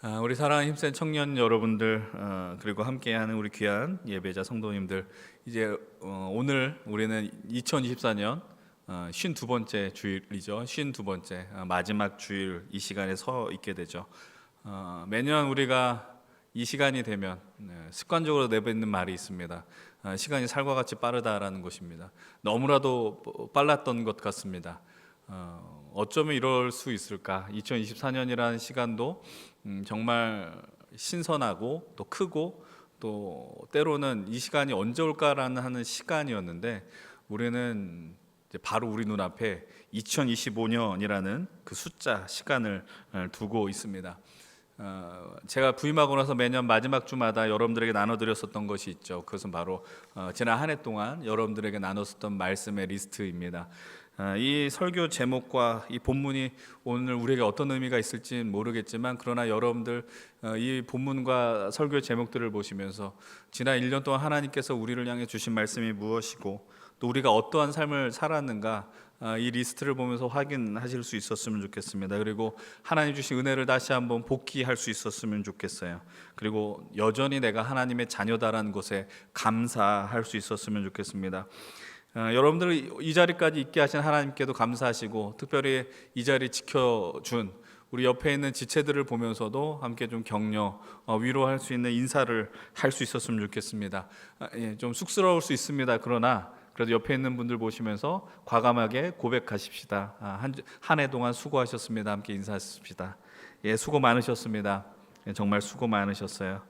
우리 사랑하는 힘센 청년 여러분들, 그리고 함께하는 우리 귀한 예배자 성도님들, 이제 오늘 우리는 2024년 52번째 주일이죠. 52번째 마지막 주일 이 시간에 서 있게 되죠. 매년 우리가 이 시간이 되면 습관적으로 내뱉는 말이 있습니다. 시간이 살과 같이 빠르다라는 것입니다. 너무나도 빨랐던 것 같습니다. 어쩌면 이럴 수 있을까? 2024년이라는 시간도 정말 신선하고 또 크고 또 때로는 이 시간이 언제 올까라는 하는 시간이었는데, 우리는 이제 바로 우리 눈앞에 2025년이라는 그 숫자 시간을 두고 있습니다. 제가 부임하고 나서 매년 마지막 주마다 여러분들에게 나눠드렸었던 것이 있죠. 그것은 바로 지난 한 해 동안 여러분들에게 나눴었던 말씀의 리스트입니다. 이 설교 제목과 이 본문이 오늘 우리에게 어떤 의미가 있을지는 모르겠지만, 그러나 여러분들 이 본문과 설교 제목들을 보시면서 지난 1년 동안 하나님께서 우리를 향해 주신 말씀이 무엇이고 또 우리가 어떠한 삶을 살았는가, 이 리스트를 보면서 확인하실 수 있었으면 좋겠습니다. 그리고 하나님 주신 은혜를 다시 한번 복기할 수 있었으면 좋겠어요. 그리고 여전히 내가 하나님의 자녀다라는 것에 감사할 수 있었으면 좋겠습니다. 여러분들을 이 자리까지 있게 하신 하나님께도 감사하시고, 특별히 이 자리 지켜준 우리 옆에 있는 지체들을 보면서도 함께 좀 격려, 위로할 수 있는 인사를 할 수 있었으면 좋겠습니다. 좀 쑥스러울 수 있습니다. 그러나 그래도 옆에 있는 분들 보시면서 과감하게 고백하십시다. 한 해 동안 수고하셨습니다. 함께 인사하십시다. 수고 많으셨습니다. 정말 수고 많으셨어요.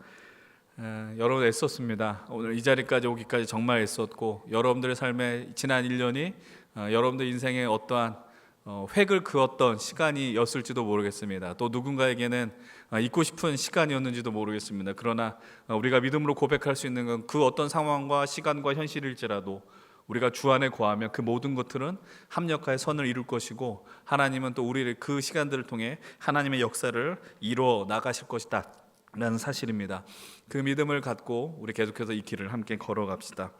여러분 애썼습니다. 오늘 이 자리까지 오기까지 정말 애썼고, 여러분들의 삶에 지난 1년이 여러분들 인생에 어떠한 획을 그었던 시간이었을지도 모르겠습니다. 또 누군가에게는 잊고 싶은 시간이었는지도 모르겠습니다. 그러나 우리가 믿음으로 고백할 수 있는 건, 그 어떤 상황과 시간과 현실일지라도 우리가 주 안에 거하면 그 모든 것들은 합력하여 선을 이룰 것이고, 하나님은 또 우리를 그 시간들을 통해 하나님의 역사를 이루어 나가실 것이다 라는 사실입니다. 그 믿음을 갖고 우리 계속해서 이 길을 함께 걸어갑시다.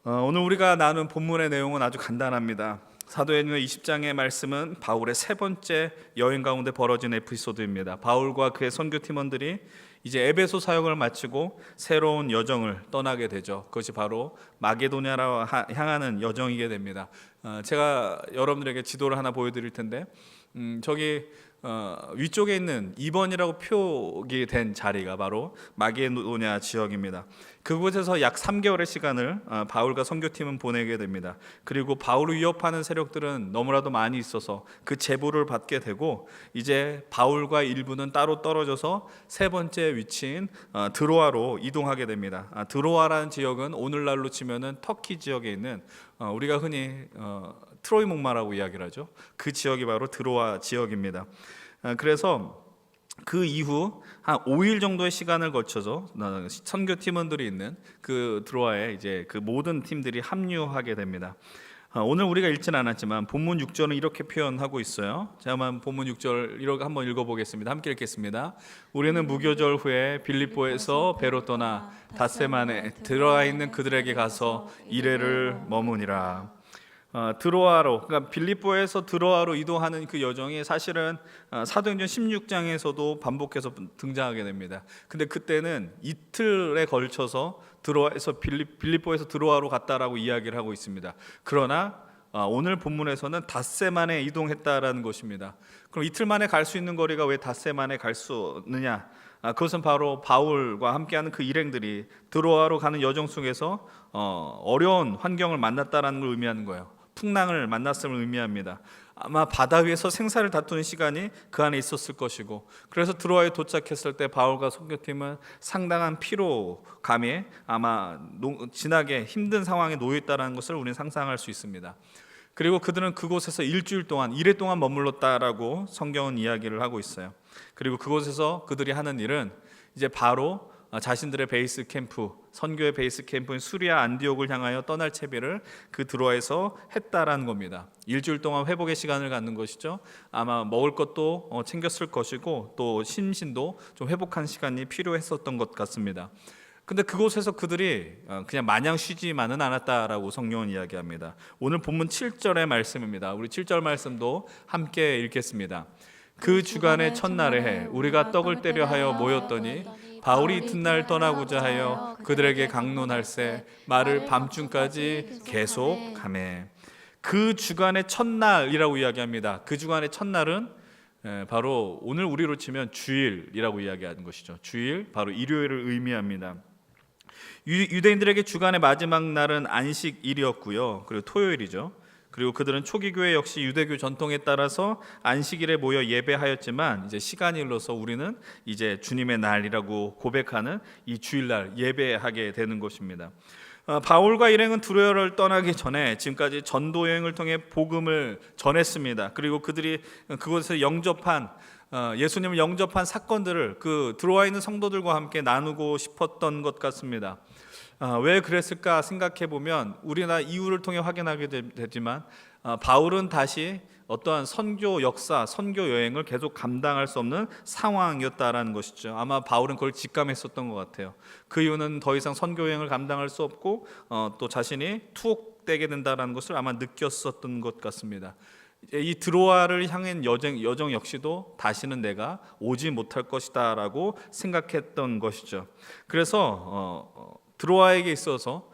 오늘 우리가 나눈 본문의 내용은 아주 간단합니다. 사도행전 20장의 말씀은 바울의 세 번째 여행 가운데 벌어진 에피소드입니다. 바울과 그의 선교 팀원들이 이제 에베소 사역을 마치고 새로운 여정을 떠나게 되죠. 그것이 바로 마게도냐로 향하는 여정이게 됩니다. 제가 여러분들에게 지도를 하나 보여드릴 텐데, 저기 위쪽에 있는 2번이라고 표기된 자리가 바로 마게도냐 지역입니다. 그곳에서 약 3개월의 시간을 바울과 선교팀은 보내게 됩니다. 그리고 바울을 위협하는 세력들은 너무나도 많이 있어서 그 제보를 받게 되고, 이제 바울과 일부는 따로 떨어져서 세 번째 위치인 드로아로 이동하게 됩니다. 드로아라는 지역은 오늘날로 치면은 터키 지역에 있는 우리가 흔히 트로이 목마라고 이야기를 하죠. 그 지역이 바로 드로아 지역입니다. 그래서 그 이후 한 5일 정도의 시간을 거쳐서 선교 팀원들이 있는 그 드로아에 이제 그 모든 팀들이 합류하게 됩니다. 오늘 우리가 읽지는 않았지만 본문 6절은 이렇게 표현하고 있어요. 제가 한번 본문 6절 이렇게 한번 읽어보겠습니다. 함께 읽겠습니다. 우리는 무교절 후에 빌립보에서 배로 떠나 닷새만에 드로아에 있는 그들에게 가서 이레를 머무니라. 드로아로, 그러니까 빌립보에서 드로아로 이동하는 그 여정이 사실은 사도행전 16장에서도 반복해서 등장하게 됩니다. 근데 그때는 이틀에 걸쳐서 드로아에서 빌립보에서 드로아로 갔다라고 이야기를 하고 있습니다. 그러나 오늘 본문에서는 닷새 만에 이동했다라는 것입니다. 그럼 이틀 만에 갈 수 있는 거리가 왜 닷새 만에 갈 수 있느냐? 그것은 바로 바울과 함께하는 그 일행들이 드로아로 가는 여정 속에서 어려운 환경을 만났다라는 걸 의미하는 거예요. 풍랑을 만났음을 의미합니다. 아마 바다 위에서 생사를 다투는 시간이 그 안에 있었을 것이고, 그래서 드로아에 도착했을 때 바울과 선교팀은 상당한 피로감에 아마 지나게 힘든 상황에 놓여 있다는 것을 우리는 상상할 수 있습니다. 그리고 그들은 그곳에서 일주일 동안, 이래 동안 머물렀다라고 성경은 이야기를 하고 있어요. 그리고 그곳에서 그들이 하는 일은 이제 바로 자신들의 베이스 캠프, 선교의 베이스 캠프인 수리아 안디옥을 향하여 떠날 채비를 그 드로아에서 했다라는 겁니다. 일주일 동안 회복의 시간을 갖는 것이죠. 아마 먹을 것도 챙겼을 것이고, 또 심신도 좀 회복한 시간이 필요했었던 것 같습니다. 근데 그곳에서 그들이 그냥 마냥 쉬지만은 않았다라고 성경은 이야기합니다. 오늘 본문 7절의 말씀입니다. 우리 7절 말씀도 함께 읽겠습니다. 그 주간의 첫날의 해 우리가 떡을 떼려 하여 모였더니 바울이 이튿날 떠나고자 하여 그들에게 강론할세 말을 밤중까지 계속하매. 그 주간의 첫날이라고 이야기합니다. 그 주간의 첫날은 바로 오늘 우리로 치면 주일이라고 이야기하는 것이죠. 주일, 바로 일요일을 의미합니다. 유대인들에게 주간의 마지막 날은 안식일이었고요. 그리고 토요일이죠. 그리고 그들은 초기 교회 역시 유대교 전통에 따라서 안식일에 모여 예배하였지만 이제 시간이 흘러서 우리는 이제 주님의 날이라고 고백하는 이 주일날 예배하게 되는 것입니다. 바울과 일행은 두로아를 떠나기 전에 지금까지 전도 여행을 통해 복음을 전했습니다. 그리고 그들이 그곳에서 영접한 예수님을 영접한 사건들을 그 들어와 있는 성도들과 함께 나누고 싶었던 것 같습니다. 왜 그랬을까 생각해 보면 우리나 이유를 통해 확인하게 되지만 바울은 다시 어떠한 선교 역사, 선교 여행을 계속 감당할 수 없는 상황이었다라는 것이죠. 아마 바울은 그걸 직감했었던 것 같아요. 그 이유는 더 이상 선교 여행을 감당할 수 없고 또 자신이 투옥되게 된다라는 것을 아마 느꼈었던 것 같습니다. 이 드로아를 향한 여정 역시도 다시는 내가 오지 못할 것이다라고 생각했던 것이죠. 그래서 드로아에게 있어서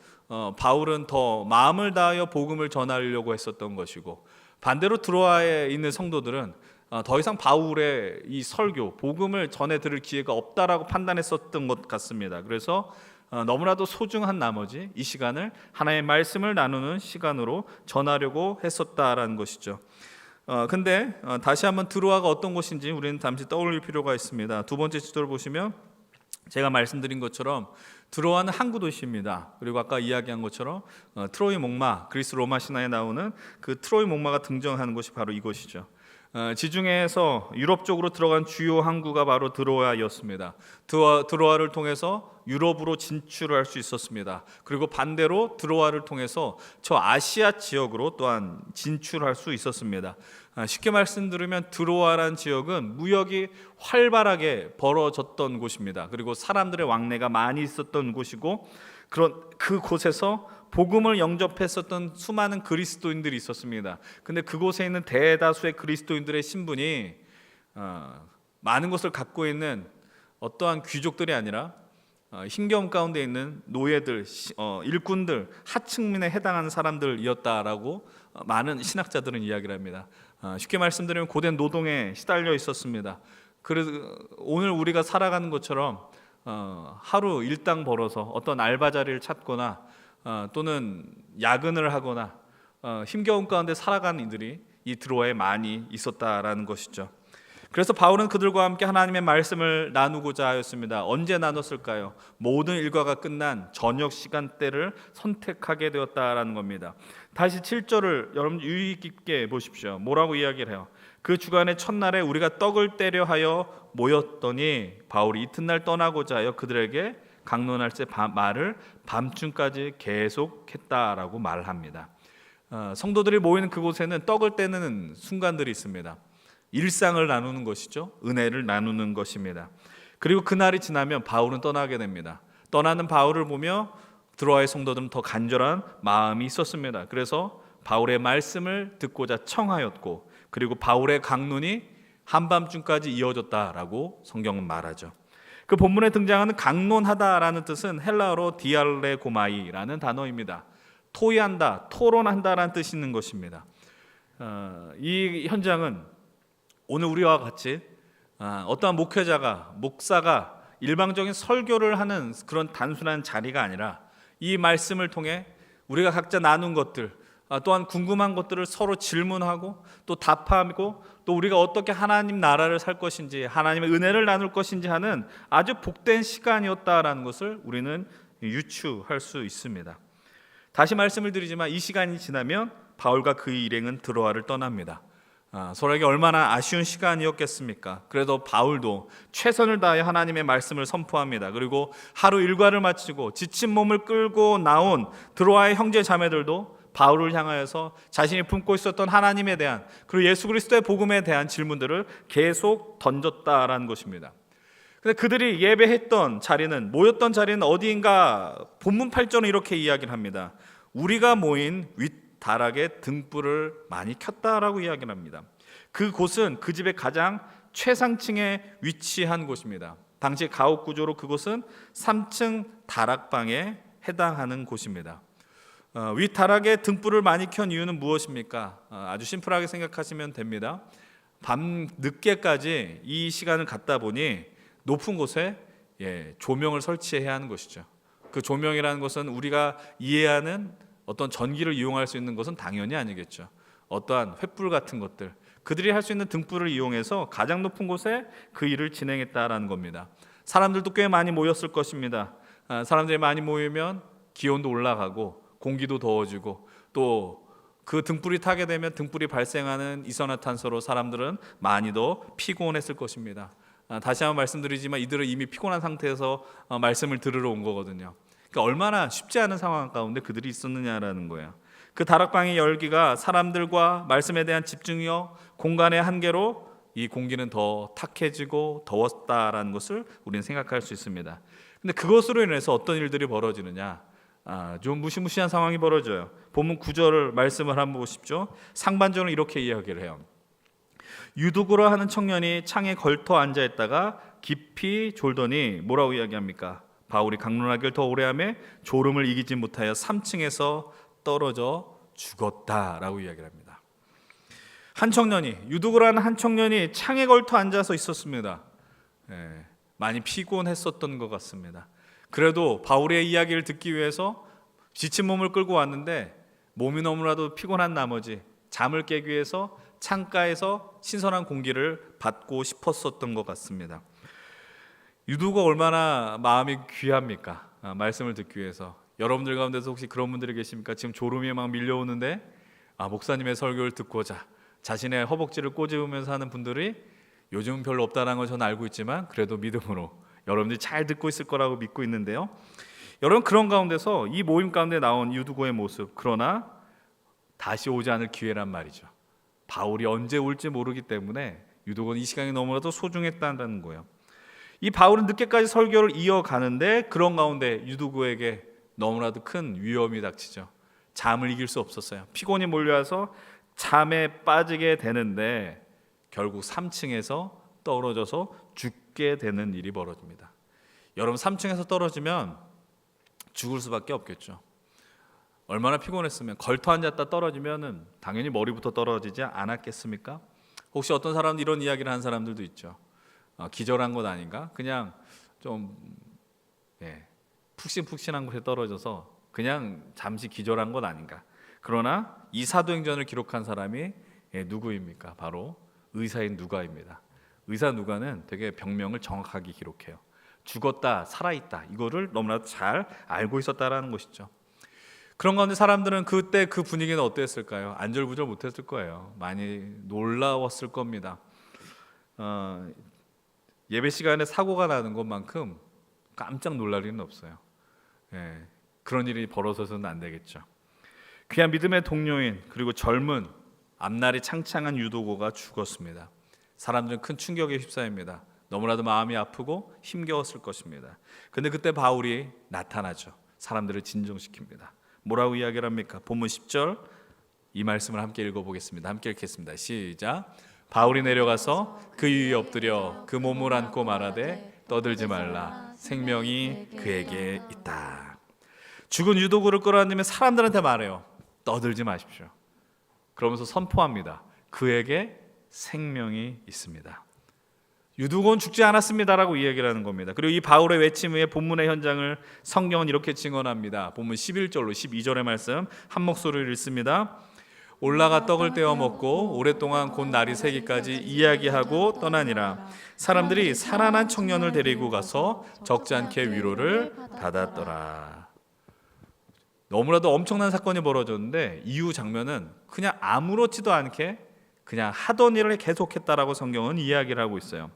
바울은 더 마음을 다하여 복음을 전하려고 했었던 것이고, 반대로 드로아에 있는 성도들은 더 이상 바울의 이 설교, 복음을 전해 들을 기회가 없다라고 판단했었던 것 같습니다. 그래서 너무나도 소중한 나머지 이 시간을 하나님의 말씀을 나누는 시간으로 전하려고 했었다라는 것이죠. 근데 다시 한번 드로아가 어떤 곳인지 우리는 잠시 떠올릴 필요가 있습니다. 두 번째 지도를 보시면 제가 말씀드린 것처럼 드로아는 항구 도시입니다. 그리고 아까 이야기한 것처럼 트로이 목마, 그리스 로마 신화에 나오는 그 트로이 목마가 등장하는 곳이 바로 이곳이죠. 지중해에서 유럽 쪽으로 들어간 주요 항구가 바로 드로아였습니다. 드로아를 통해서 유럽으로 진출할 수 있었습니다. 그리고 반대로 드로아를 통해서 저 아시아 지역으로 또한 진출할 수 있었습니다. 쉽게 말씀드리면 드로아라는 지역은 무역이 활발하게 벌어졌던 곳입니다. 그리고 사람들의 왕래가 많이 있었던 곳이고, 그 곳에서 복음을 영접했었던 수많은 그리스도인들이 있었습니다. 근데 그곳에 있는 대다수의 그리스도인들의 신분이 많은 것을 갖고 있는 어떠한 귀족들이 아니라 힘겨움 가운데 있는 노예들, 일꾼들, 하층민에 해당하는 사람들이었다라고 많은 신학자들은 이야기를 합니다. 쉽게 말씀드리면 고된 노동에 시달려 있었습니다. 그래서 오늘 우리가 살아가는 것처럼 하루 일당 벌어서 어떤 알바 자리를 찾거나 또는 야근을 하거나 힘겨움 가운데 살아가는 이들이 이 드로아에 많이 있었다라는 것이죠. 그래서 바울은 그들과 함께 하나님의 말씀을 나누고자 하였습니다. 언제 나눴을까요? 모든 일과가 끝난 저녁 시간대를 선택하게 되었다라는 겁니다. 다시 7절을 여러분 유의 깊게 보십시오. 뭐라고 이야기를 해요? 그 주간의 첫날에 우리가 떡을 떼려 하여 모였더니 바울이 이튿날 떠나고자 하여 그들에게 강론할세 말을 밤중까지 계속했다라고 말합니다. 성도들이 모이는 그곳에는 떡을 떼는 순간들이 있습니다. 일상을 나누는 것이죠. 은혜를 나누는 것입니다. 그리고 그날이 지나면 바울은 떠나게 됩니다. 떠나는 바울을 보며 드로아의 성도들은 더 간절한 마음이 있었습니다. 그래서 바울의 말씀을 듣고자 청하였고, 그리고 바울의 강론이 한밤중까지 이어졌다라고 성경은 말하죠. 그 본문에 등장하는 강론하다라는 뜻은 헬라어로 디알레고마이라는 단어입니다. 토의한다, 토론한다라는 뜻이 있는 것입니다. 이 현장은 오늘 우리와 같이 어떠한 목사가 일방적인 설교를 하는 그런 단순한 자리가 아니라 이 말씀을 통해 우리가 각자 나눈 것들, 또한 궁금한 것들을 서로 질문하고 또 답하고 또 우리가 어떻게 하나님 나라를 살 것인지, 하나님의 은혜를 나눌 것인지 하는 아주 복된 시간이었다라는 것을 우리는 유추할 수 있습니다. 다시 말씀을 드리지만 이 시간이 지나면 바울과 그 일행은 드로아를 떠납니다. 서로에게 얼마나 아쉬운 시간이었겠습니까? 그래도 바울도 최선을 다해 하나님의 말씀을 선포합니다. 그리고 하루 일과를 마치고 지친 몸을 끌고 나온 드로아의 형제 자매들도 바울을 향하여서 자신이 품고 있었던 하나님에 대한, 그리고 예수 그리스도의 복음에 대한 질문들을 계속 던졌다라는 것입니다. 근데 그들이 예배했던 자리는, 모였던 자리는 어디인가? 본문 8절은 이렇게 이야기를 합니다. 우리가 모인 윗다락에 등불을 많이 켰다라고 이야기를 합니다. 그곳은 그 집의 가장 최상층에 위치한 곳입니다. 당시 가옥 구조로 그곳은 3층 다락방에 해당하는 곳입니다. 위 다락에 등불을 많이 켠 이유는 무엇입니까? 아주 심플하게 생각하시면 됩니다. 밤 늦게까지 이 시간을 갖다 보니 높은 곳에 조명을 설치해야 하는 것이죠. 그 조명이라는 것은 우리가 이해하는 어떤 전기를 이용할 수 있는 것은 당연히 아니겠죠. 어떠한 횃불 같은 것들, 그들이 할 수 있는 등불을 이용해서 가장 높은 곳에 그 일을 진행했다라는 겁니다. 사람들도 꽤 많이 모였을 것입니다. 사람들이 많이 모이면 기온도 올라가고 공기도 더워지고 또 그 등불이 타게 되면 등불이 발생하는 이산화탄소로 사람들은 많이 더 피곤했을 것입니다. 다시 한번 말씀드리지만 이들은 이미 피곤한 상태에서 말씀을 들으러 온 거거든요. 그러니까 얼마나 쉽지 않은 상황 가운데 그들이 있었느냐라는 거예요. 그 다락방의 열기가 사람들과 말씀에 대한 집중력, 공간의 한계로 이 공기는 더 탁해지고 더웠다라는 것을 우리는 생각할 수 있습니다. 근데 그것으로 인해서 어떤 일들이 벌어지느냐? 좀 무시무시한 상황이 벌어져요. 본문 9절 말씀을 한번 보십시오. 상반절은 이렇게 이야기를 해요. 유두구라 하는 청년이 창에 걸터 앉아 있다가 깊이 졸더니 뭐라고 이야기합니까? 바울이 강론하기를 더 오래 하며 졸음을 이기지 못하여 3층에서 떨어져 죽었다라고 이야기를 합니다. 한 청년이, 유두구라는 한 청년이 창에 걸터 앉아서 있었습니다. 많이 피곤했었던 것 같습니다. 그래도 바울의 이야기를 듣기 위해서 지친 몸을 끌고 왔는데 몸이 너무나도 피곤한 나머지 잠을 깨기 위해서 창가에서 신선한 공기를 받고 싶었었던 것 같습니다. 유두가 얼마나 마음이 귀합니까? 말씀을 듣기 위해서. 여러분들 가운데서 혹시 그런 분들이 계십니까? 지금 졸음이 막 밀려오는데 목사님의 설교를 듣고자 자신의 허벅지를 꼬집으면서 하는 분들이 요즘은 별로 없다는 걸 저는 알고 있지만 그래도 믿음으로 여러분들이 잘 듣고 있을 거라고 믿고 있는데요. 여러분, 그런 가운데서 이 모임 가운데 나온 유두고의 모습, 그러나 다시 오지 않을 기회란 말이죠. 바울이 언제 올지 모르기 때문에 유두고는 이 시간이 너무나도 소중했다는 거예요. 이 바울은 늦게까지 설교를 이어가는데 그런 가운데 유두고에게 너무나도 큰 위험이 닥치죠. 잠을 이길 수 없었어요. 피곤이 몰려와서 잠에 빠지게 되는데 결국 3층에서 떨어져서 죽게 되는 일이 벌어집니다. 여러분, 3층에서 떨어지면 죽을 수밖에 없겠죠. 얼마나 피곤했으면 걸터 앉았다 떨어지면은 당연히 머리부터 떨어지지 않았겠습니까? 혹시 어떤 사람들 이런 이야기를 하는 사람들도 있죠. 기절한 것 아닌가? 그냥 좀 푹신푹신한 곳에 떨어져서 그냥 잠시 기절한 것 아닌가? 그러나 이 사도행전을 기록한 사람이 누구입니까? 바로 의사인 누가입니다. 의사 누가는 되게 병명을 정확하게 기록해요. 죽었다, 살아있다, 이거를 너무나도 잘 알고 있었다라는 것이죠. 그런 가운데 사람들은 그때 그 분위기는 어땠을까요? 안절부절 못했을 거예요. 많이 놀라웠을 겁니다. 예배 시간에 사고가 나는 것만큼 깜짝 놀랄 일은 없어요. 그런 일이 벌어져서는 안 되겠죠. 귀한 믿음의 동료인 그리고 젊은 앞날이 창창한 유도고가 죽었습니다. 사람들은 큰 충격에 휩싸입니다. 너무나도 마음이 아프고 힘겨웠을 것입니다. 근데 그때 바울이 나타나죠. 사람들을 진정시킵니다. 뭐라고 이야기를 합니까? 본문 10절 이 말씀을 함께 읽어보겠습니다. 함께 읽겠습니다. 시작. 바울이 내려가서 그 위에 엎드려 그 몸을 안고 말하되 떠들지 말라. 생명이 그에게 있다. 죽은 유도구를 끌어안으며 사람들한테 말해요. 떠들지 마십시오. 그러면서 선포합니다. 그에게 생명이 있습니다. 유두고는 죽지 않았습니다라고 이야기를 하는 겁니다. 그리고 이 바울의 외침 후에 본문의 현장을 성경은 이렇게 증언합니다. 본문 11절로 12절의 말씀 한 목소리를 읽습니다. 올라가 떡을 떼어 먹고 오랫동안 곧 날이 새기까지 이야기하고 떠나니라. 사람들이 살아난 청년을 데리고 가서 적지 않게 위로를 받았더라. 너무나도 엄청난 사건이 벌어졌는데 이후 장면은 그냥 아무렇지도 않게 그냥 하던 일을 계속했다라고 성경은 이야기를 하고 있어요.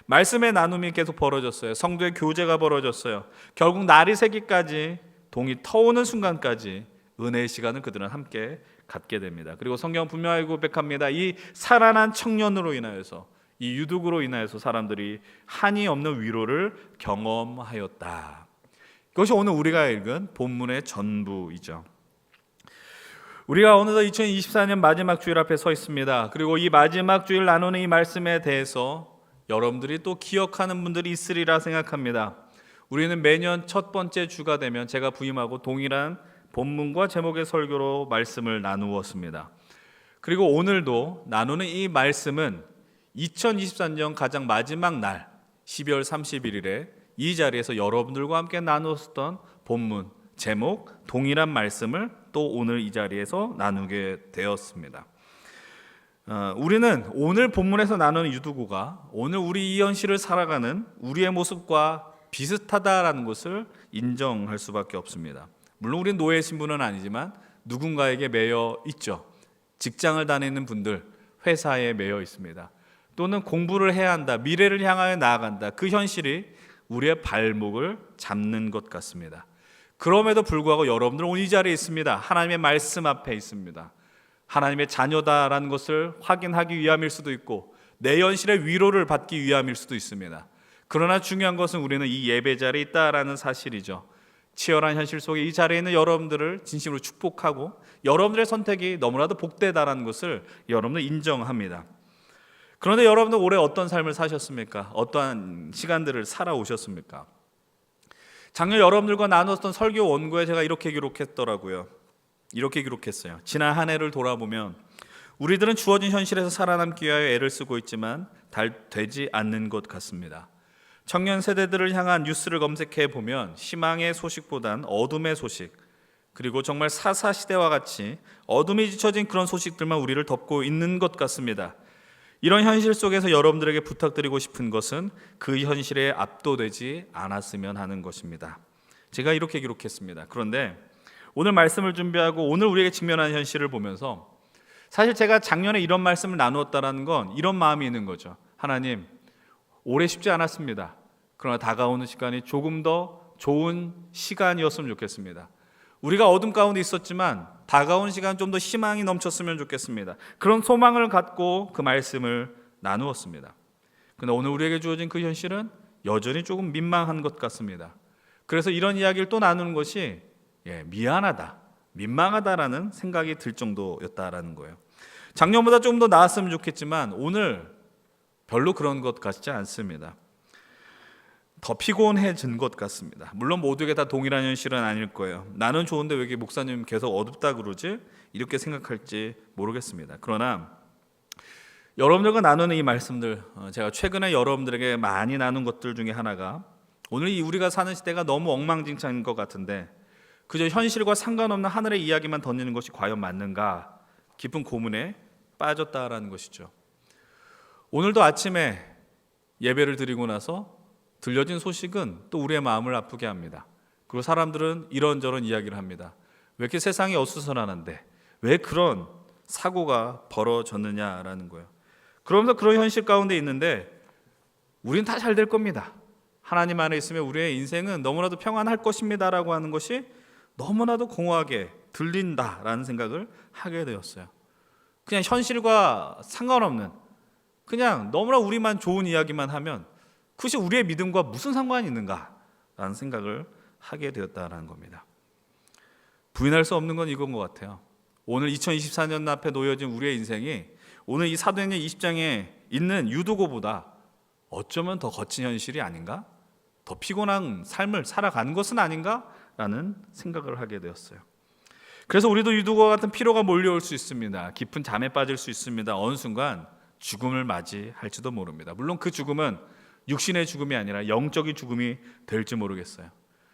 말씀의 나눔이 계속 벌어졌어요. 성도의 교제가 벌어졌어요. 결국 날이 새기까지 동이 터오는 순간까지 은혜의 시간을 그들은 함께 갖게 됩니다. 그리고 성경은 분명하게 고백합니다. 이 살아난 청년으로 인하여서 이 유두구로 인하여서 사람들이 한이 없는 위로를 경험하였다. 이것이 오늘 우리가 읽은 본문의 전부이죠. 우리가 어느덧 2024년 마지막 주일 앞에 서 있습니다. 그리고 이 마지막 주일 나누는 이 말씀에 대해서 여러분들이 또 기억하는 분들이 있으리라 생각합니다. 우리는 매년 첫 번째 주가 되면 제가 부임하고 동일한 본문과 제목의 설교로 말씀을 나누었습니다. 그리고 오늘도 나누는 이 말씀은 2024년 가장 마지막 날 12월 31일에 이 자리에서 여러분들과 함께 나누었던 본문, 제목, 동일한 말씀을 또 오늘 이 자리에서 나누게 되었습니다. 우리는 오늘 본문에서 나누는 유두고가 오늘 우리 이 현실을 살아가는 우리의 모습과 비슷하다라는 것을 인정할 수밖에 없습니다. 물론 우리는 노예 신분은 아니지만 누군가에게 매여 있죠. 직장을 다니는 분들, 회사에 매여 있습니다. 또는 공부를 해야 한다, 미래를 향하여 나아간다. 그 현실이 우리의 발목을 잡는 것 같습니다. 그럼에도 불구하고 여러분들은 오늘 이 자리에 있습니다. 하나님의 말씀 앞에 있습니다. 하나님의 자녀다라는 것을 확인하기 위함일 수도 있고 내 현실의 위로를 받기 위함일 수도 있습니다. 그러나 중요한 것은 우리는 이 예배 자리에 있다라는 사실이죠. 치열한 현실 속에 이 자리에 있는 여러분들을 진심으로 축복하고 여러분들의 선택이 너무나도 복되다라는 것을 여러분들 인정합니다. 그런데 여러분들 올해 어떤 삶을 사셨습니까? 어떠한 시간들을 살아오셨습니까? 작년 여러분들과 나눴던 설교 원고에 제가 이렇게 기록했더라고요. 이렇게 기록했어요. 지난 한 해를 돌아보면 우리들은 주어진 현실에서 살아남기 위하여 애를 쓰고 있지만 되지 않는 것 같습니다. 청년 세대들을 향한 뉴스를 검색해 보면 희망의 소식보단 어둠의 소식, 그리고 정말 사사시대와 같이 어둠이 지쳐진 그런 소식들만 우리를 덮고 있는 것 같습니다. 이런 현실 속에서 여러분들에게 부탁드리고 싶은 것은 그 현실에 압도되지 않았으면 하는 것입니다. 제가 이렇게 기록했습니다. 그런데 오늘 말씀을 준비하고 오늘 우리에게 직면하는 현실을 보면서 사실 제가 작년에 이런 말씀을 나누었다는 건 이런 마음이 있는 거죠. 하나님, 올해 쉽지 않았습니다. 그러나 다가오는 시간이 조금 더 좋은 시간이었으면 좋겠습니다. 우리가 어둠 가운데 있었지만 다가오는 시간 좀 더 희망이 넘쳤으면 좋겠습니다. 그런 소망을 갖고 그 말씀을 나누었습니다. 그런데 오늘 우리에게 주어진 그 현실은 여전히 조금 민망한 것 같습니다. 그래서 이런 이야기를 또 나누는 것이 미안하다, 민망하다라는 생각이 들 정도였다라는 거예요. 작년보다 조금 더 나았으면 좋겠지만 오늘 별로 그런 것 같지 않습니다. 더 피곤해진 것 같습니다. 물론 모두에게 다 동일한 현실은 아닐 거예요. 나는 좋은데 왜 이렇게 목사님 계속 어둡다 그러지? 이렇게 생각할지 모르겠습니다. 그러나 여러분들과 나누는 이 말씀들, 제가 최근에 여러분들에게 많이 나눈 것들 중에 하나가 오늘 우리가 사는 시대가 너무 엉망진창인 것 같은데 그저 현실과 상관없는 하늘의 이야기만 던지는 것이 과연 맞는가? 깊은 고민에 빠졌다라는 것이죠. 오늘도 아침에 예배를 드리고 나서 들려진 소식은 또 우리의 마음을 아프게 합니다. 그리고 사람들은 이런저런 이야기를 합니다. 왜 이렇게 세상이 어수선하는데 왜 그런 사고가 벌어졌느냐라는 거예요. 그러면서 그런 현실 가운데 있는데 우리는 다 잘 될 겁니다. 하나님 안에 있으면 우리의 인생은 너무나도 평안할 것입니다라고 하는 것이 너무나도 공허하게 들린다라는 생각을 하게 되었어요. 그냥 현실과 상관없는 그냥 너무나 우리만 좋은 이야기만 하면 그것이 우리의 믿음과 무슨 상관이 있는가라는 생각을 하게 되었다는 겁니다. 부인할 수 없는 건 이건 것 같아요. 오늘 2024년 앞에 놓여진 우리의 인생이 오늘 이 사도행전 20장에 있는 유두고보다 어쩌면 더 거친 현실이 아닌가? 더 피곤한 삶을 살아가는 것은 아닌가라는 생각을 하게 되었어요. 그래서 우리도 유두고와 같은 피로가 몰려올 수 있습니다. 깊은 잠에 빠질 수 있습니다. 어느 순간 죽음을 맞이할지도 모릅니다. 물론 그 죽음은 육신의 죽음이 아니라 영적인 죽음이 될지 모르겠어요.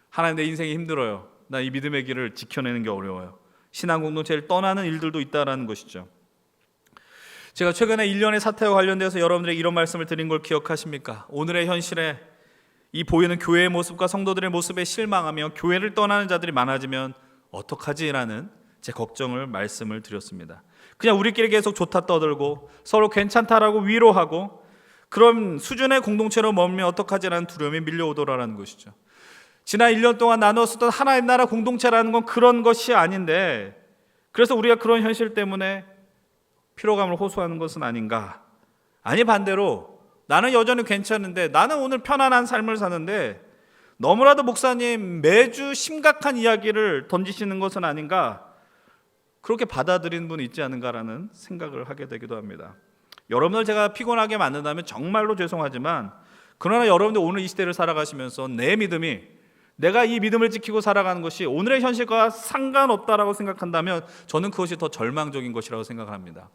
하나님, 내 인생이 힘들어요. 나 이 믿음의 길을 지켜내는 게 어려워요. 신앙 공동체를 떠나는 일들도 있다라는 것이죠. 제가 최근에 1년의 사태와 관련돼서 여러분들에게 이런 말씀을 드린 걸 기억하십니까? 오늘의 현실에 이 보이는 교회의 모습과 성도들의 모습에 실망하며 교회를 떠나는 자들이 많아지면 어떡하지라는 제 걱정을 말씀을 드렸습니다. 그냥 우리끼리 계속 좋다 떠들고 서로 괜찮다라고 위로하고 그런 수준의 공동체로 머물면 어떡하지라는 두려움이 밀려오더라라는 것이죠. 지난 1년 동안 나누었었던 하나님 나라 공동체라는 건 그런 것이 아닌데 그래서 우리가 그런 현실 때문에 피로감을 호소하는 것은 아닌가? 아니, 반대로 나는 여전히 괜찮은데 나는 오늘 편안한 삶을 사는데 너무나도 목사님 매주 심각한 이야기를 던지시는 것은 아닌가? 그렇게 받아들이는 분이 있지 않은가라는 생각을 하게 되기도 합니다. 여러분을 제가 피곤하게 만든다면 정말로 죄송하지만, 그러나 여러분들 오늘 이 시대를 살아가시면서 내 믿음이, 내가 이 믿음을 지키고 살아가는 것이 오늘의 현실과 상관없다라고 생각한다면 저는 그것이 더 절망적인 것이라고 생각합니다.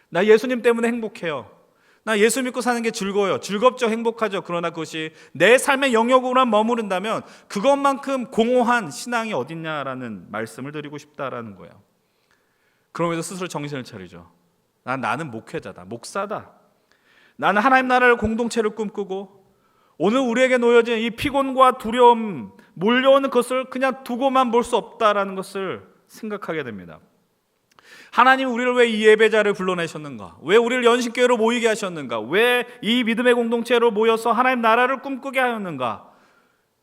나 예수님 때문에 행복해요. 나 예수 믿고 사는 게 즐거워요. 즐겁죠. 행복하죠. 그러나 그것이 내 삶의 영역으로만 머무른다면 그것만큼 공허한 신앙이 어딨냐라는 말씀을 드리고 싶다라는 거예요. 그러면서 스스로 정신을 차리죠. 나는 목회자다. 목사다. 나는 하나님 나라를 공동체를 꿈꾸고 오늘 우리에게 놓여진 이 피곤과 두려움, 몰려오는 것을 그냥 두고만 볼 수 없다라는 것을 생각하게 됩니다. 하나님이 우리를 왜 이 예배자를 불러내셨는가? 왜 우리를 연신교회로 모이게 하셨는가? 왜 이 믿음의 공동체로 모여서 하나님 나라를 꿈꾸게 하였는가?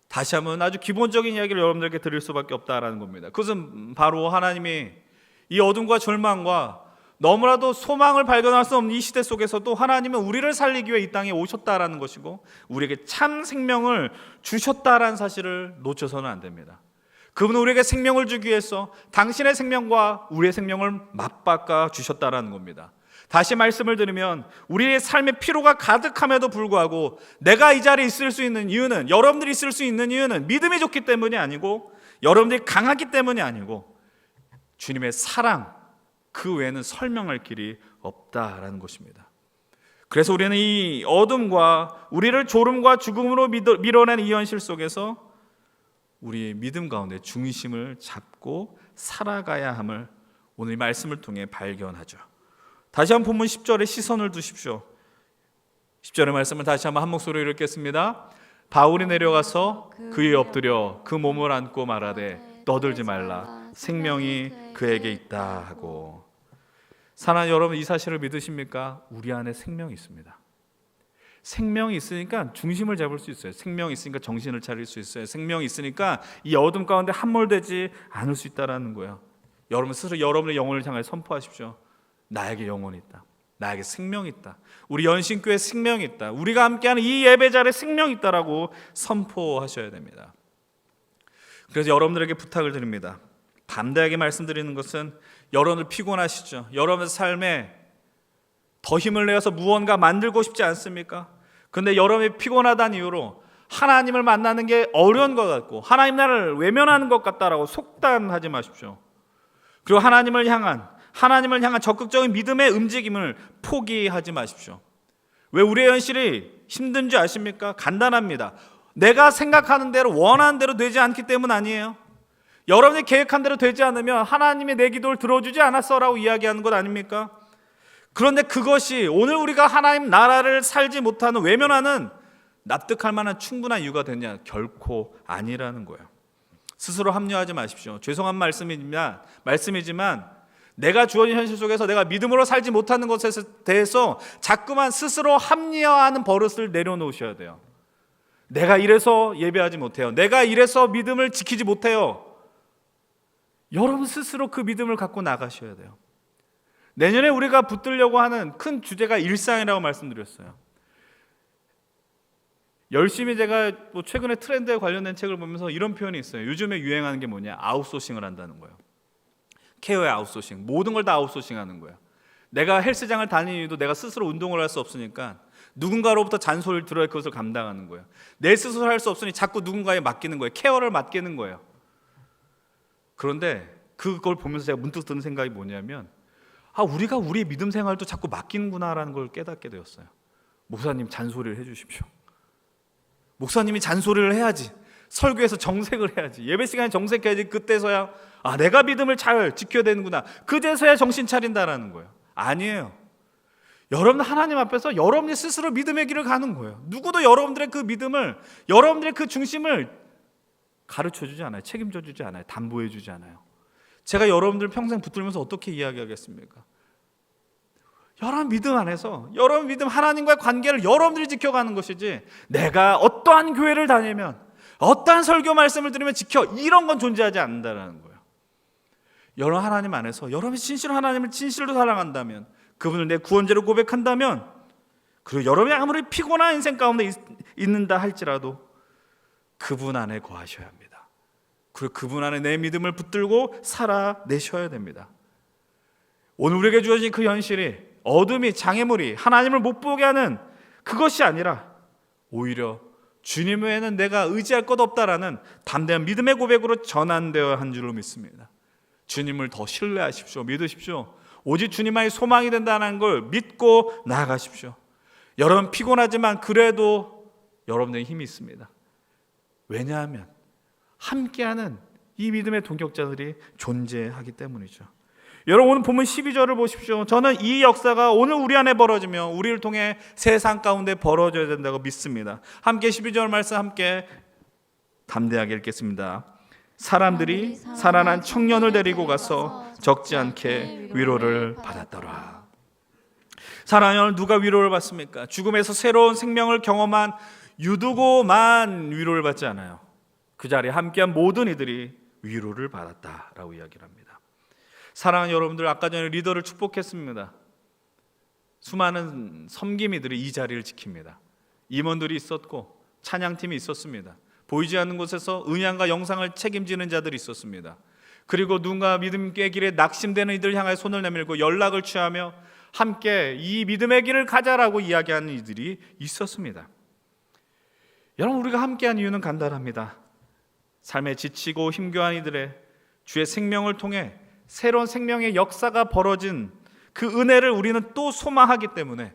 다시 한번 아주 기본적인 이야기를 여러분들에게 드릴 수밖에 없다라는 겁니다. 그것은 바로 하나님이 이 어둠과 절망과 너무나도 소망을 발견할 수 없는 이 시대 속에서도 하나님은 우리를 살리기 위해 이 땅에 오셨다라는 것이고 우리에게 참 생명을 주셨다라는 사실을 놓쳐서는 안 됩니다. 그분은 우리에게 생명을 주기 위해서 당신의 생명과 우리의 생명을 맞바꿔 주셨다라는 겁니다. 다시 말씀을 드리면 우리의 삶의 피로가 가득함에도 불구하고 내가 이 자리에 있을 수 있는 이유는, 여러분들이 있을 수 있는 이유는 믿음이 좋기 때문이 아니고 여러분들이 강하기 때문이 아니고 주님의 사랑, 그 외에는 설명할 길이 없다라는 것입니다. 그래서 우리는 이 어둠과 우리를 졸음과 죽음으로 밀어낸 이 현실 속에서 우리의 믿음 가운데 중심을 잡고 살아가야 함을 오늘 이 말씀을 통해 발견하죠. 다시 한번 본문 10절에 시선을 두십시오. 10절의 말씀을 다시 한번 한 목소리로 읽겠습니다. 바울이 내려가서 그에 엎드려 그 몸을 안고 말하되 떠들지 말라, 생명이 그에게 있다 하고. 사랑하는 여러분, 이 사실을 믿으십니까? 우리 안에 생명이 있습니다. 생명이 있으니까 중심을 잡을 수 있어요. 생명이 있으니까 정신을 차릴 수 있어요. 생명이 있으니까 이 어둠 가운데 함몰되지 않을 수 있다는 거예요. 여러분 스스로 여러분의 영혼을 향해 선포하십시오. 나에게 영혼이 있다. 나에게 생명이 있다. 우리 연신교회에 생명이 있다. 우리가 함께하는 이 예배자리에 생명이 있다라고 선포하셔야 됩니다. 그래서 여러분들에게 부탁을 드립니다. 담대하게 말씀드리는 것은, 여러분들 피곤하시죠? 여러분의 삶에 더 힘을 내어서 무언가 만들고 싶지 않습니까? 근데 여러분이 피곤하다는 이유로 하나님을 만나는 게 어려운 것 같고 하나님 나라를 외면하는 것 같다라고 속단하지 마십시오. 그리고 하나님을 향한 적극적인 믿음의 움직임을 포기하지 마십시오. 왜 우리의 현실이 힘든 줄 아십니까? 간단합니다. 내가 생각하는 대로, 원하는 대로 되지 않기 때문 아니에요. 여러분이 계획한 대로 되지 않으면 하나님이 내 기도를 들어주지 않았어라고 이야기하는 것 아닙니까? 그런데 그것이 오늘 우리가 하나님 나라를 살지 못하는, 외면하는 납득할 만한 충분한 이유가 되냐? 결코 아니라는 거예요. 스스로 합리화하지 마십시오. 죄송한 말씀이지만 내가 주어진 현실 속에서 내가 믿음으로 살지 못하는 것에 대해서 자꾸만 스스로 합리화하는 버릇을 내려놓으셔야 돼요. 내가 이래서 예배하지 못해요. 내가 이래서 믿음을 지키지 못해요. 여러분 스스로 그 믿음을 갖고 나가셔야 돼요. 내년에 우리가 붙들려고 하는 큰 주제가 일상이라고 말씀드렸어요. 열심히 제가 최근에 트렌드에 관련된 책을 보면서 이런 표현이 있어요. 요즘에 유행하는 게 뭐냐? 아웃소싱을 한다는 거예요. 케어의 아웃소싱, 모든 걸 다 아웃소싱하는 거예요. 내가 헬스장을 다니는 이유도 내가 스스로 운동을 할 수 없으니까 누군가로부터 잔소리를 들어야 그것을 감당하는 거예요. 내 스스로 할 수 없으니 자꾸 누군가에 맡기는 거예요. 케어를 맡기는 거예요. 그런데 그걸 보면서 제가 문득 드는 생각이 뭐냐면, 우리가 우리의 믿음 생활도 자꾸 맡기는구나라는 걸 깨닫게 되었어요. 목사님 잔소리를 해주십시오. 목사님이 잔소리를 해야지, 설교에서 정색을 해야지, 예배 시간에 정색해야지, 그때서야 내가 믿음을 잘 지켜야 되는구나, 그제서야 정신 차린다라는 거예요. 아니에요. 여러분 하나님 앞에서 여러분이 스스로 믿음의 길을 가는 거예요. 누구도 여러분들의 그 믿음을, 여러분들의 그 중심을 가르쳐주지 않아요. 책임져주지 않아요. 담보해주지 않아요. 제가 여러분들 평생 붙들면서 어떻게 이야기하겠습니까? 여러분 믿음 안에서, 여러분 믿음, 하나님과의 관계를 여러분들이 지켜가는 것이지, 내가 어떠한 교회를 다니면, 어떠한 설교 말씀을 들으면 지켜, 이런 건 존재하지 않는다는 거예요. 여러분 하나님 안에서 여러분이 진실로 하나님을 진실로 사랑한다면, 그분을 내 구원자로 고백한다면, 그리고 여러분이 아무리 피곤한 인생 가운데 있는다 할지라도 그분 안에 거하셔야 합니다. 그리고 그분 안에 내 믿음을 붙들고 살아내셔야 됩니다. 오늘 우리에게 주어진 그 현실이 어둠이 장애물이 하나님을 못 보게 하는 그것이 아니라 오히려 주님 외에는 내가 의지할 것 없다라는 담대한 믿음의 고백으로 전환되어야 한 줄로 믿습니다. 주님을 더 신뢰하십시오. 믿으십시오. 오직 주님만이 소망이 된다는 걸 믿고 나아가십시오. 여러분 피곤하지만 그래도 여러분들의 힘이 있습니다. 왜냐하면 함께하는 이 믿음의 동역자들이 존재하기 때문이죠. 여러분 오늘 본문 12절을 보십시오. 저는 이 역사가 오늘 우리 안에 벌어지며 우리를 통해 세상 가운데 벌어져야 된다고 믿습니다. 함께 12절 말씀 함께 담대하게 읽겠습니다. 사람들이 살아난 청년을 데리고 가서 적지 않게 위로를 받았더라. 사랑하는 누가 위로를 받습니까? 죽음에서 새로운 생명을 경험한 유두고만 위로를 받지 않아요. 그 자리에 함께한 모든 이들이 위로를 받았다라고 이야기를 합니다. 사랑하는 여러분들, 아까 전에 리더를 축복했습니다. 수많은 섬김이들이 이 자리를 지킵니다. 임원들이 있었고 찬양팀이 있었습니다. 보이지 않는 곳에서 음향과 영상을 책임지는 자들이 있었습니다. 그리고 누군가 믿음의 길에 낙심되는 이들 향해 손을 내밀고 연락을 취하며 함께 이 믿음의 길을 가자라고 이야기하는 이들이 있었습니다. 여러분 우리가 함께한 이유는 간단합니다. 삶에 지치고 힘겨운 이들의 주의 생명을 통해 새로운 생명의 역사가 벌어진 그 은혜를 우리는 또 소망하기 때문에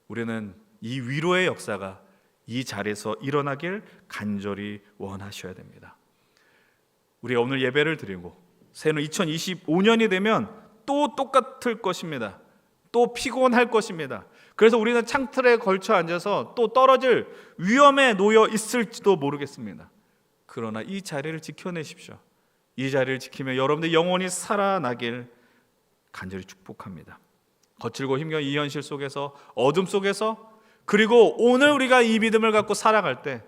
우리는 이 위로의 역사가 이 자리에서 일어나길 간절히 원하셔야 됩니다. 우리가 오늘 예배를 드리고 새해는 2025년이 되면 또 똑같을 것입니다. 또 피곤할 것입니다. 그래서 우리는 창틀에 걸쳐 앉아서 또 떨어질 위험에 놓여 있을지도 모르겠습니다. 그러나 이 자리를 지켜내십시오. 이 자리를 지키며 여러분들 영혼이 살아나길 간절히 축복합니다. 거칠고 힘겨운 이 현실 속에서, 어둠 속에서, 그리고 오늘 우리가 이 믿음을 갖고 살아갈 때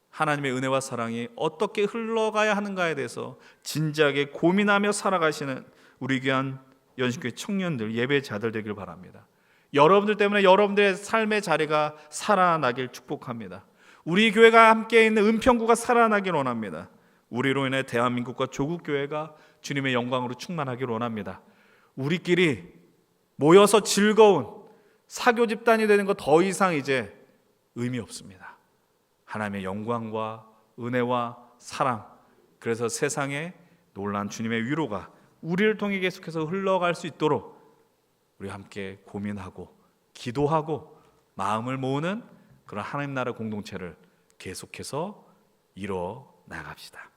하나님의 은혜와 사랑이 어떻게 흘러가야 하는가에 대해서 진지하게 고민하며 살아가시는 우리 귀한 연신교회 청년들, 예배자들 되길 바랍니다. 여러분들 때문에 여러분들의 삶의 자리가 살아나길 축복합니다. 우리 교회가 함께 있는 은평구가 살아나길 원합니다. 우리로 인해 대한민국과 조국교회가 주님의 영광으로 충만하길 원합니다. 우리끼리 모여서 즐거운 사교 집단이 되는 것 더 이상 이제 의미 없습니다. 하나님의 영광과 은혜와 사랑, 그래서 세상에 놀라운 주님의 위로가 우리를 통해 계속해서 흘러갈 수 있도록 우리 함께 고민하고 기도하고 마음을 모으는 그런 하나님 나라 공동체를 계속해서 이뤄 나갑시다.